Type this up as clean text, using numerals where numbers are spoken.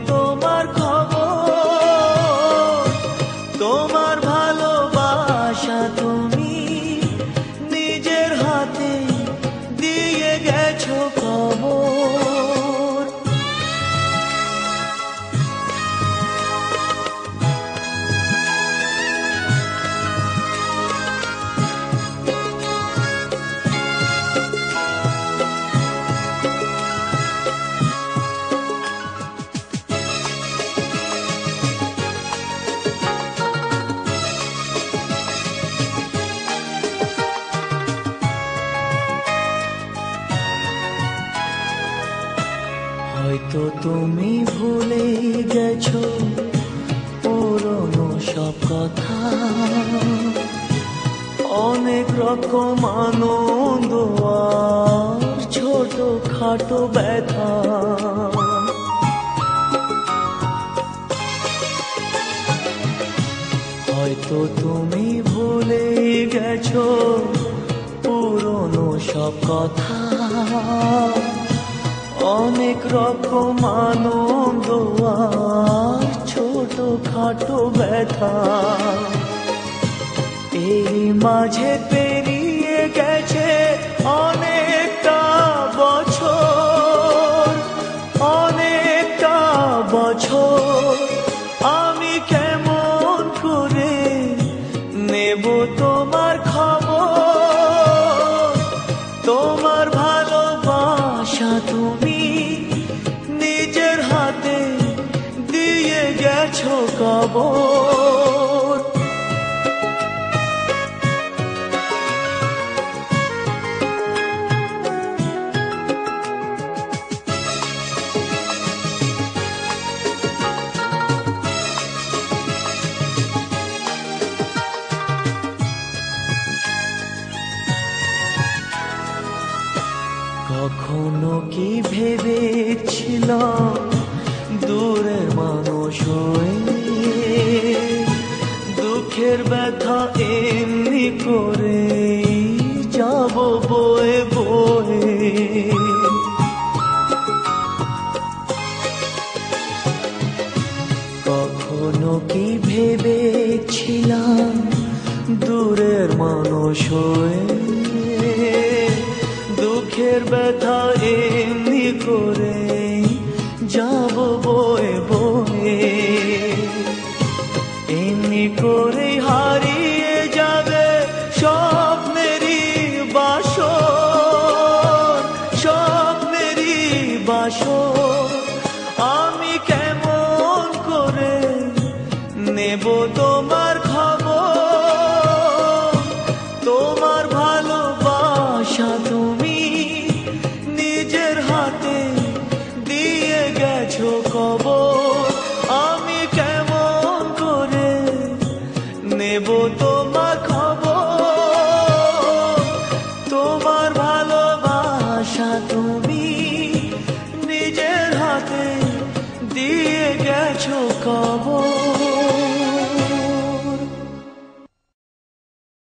তোমার খবর, তোমার ভালোবাসা তুমি নিজের হাতে দিয়ে গেছো খবর। হয়তো তুমি ভুলে গেছো পুরনো সব কথা, অনেক রকম আনন্দ আর ছোট খাটো ব্যথা। হয়তো তুমি ভুলে গেছো পুরনো সব কথা, অনেক রকম আনন্দ আর ছোট খাটো ব্যথা। এই মাঝে পেরিয়ে গেছে অনেকটা বছর, অনেকটা বছর। আমি কেমন করে নেব তোমার খবর, তোমার ভালোবাসা তুমি নিজের হাতে দিয়ে গেছো কবর। কখনো কি ভেবেছিলাম দূরের মানুষ হয়ে দুঃখের ব্যথা এমনি করে যাব বয়ে বয়ে। কখনো কি ভেবেছিলাম দূরের মানুষ হয়ে দুঃখের ব্যথা এমনি করে যাব বয়ে বয়ে। এমনি করে হারিয়ে যাবে স্বপ্নেরই বাসর, স্বপ্নেরই বাসর। আমি কেমন করে নেব তোমার খবর, তোমার ভালোবাসা তুমি নিজের হাতে দিয়ে গেছো কবর। আমি কেমন করে নেব তোমার খবর, তোমার ভালোবাসা তুমি নিজের হাতে দিয়ে গেছো কবর।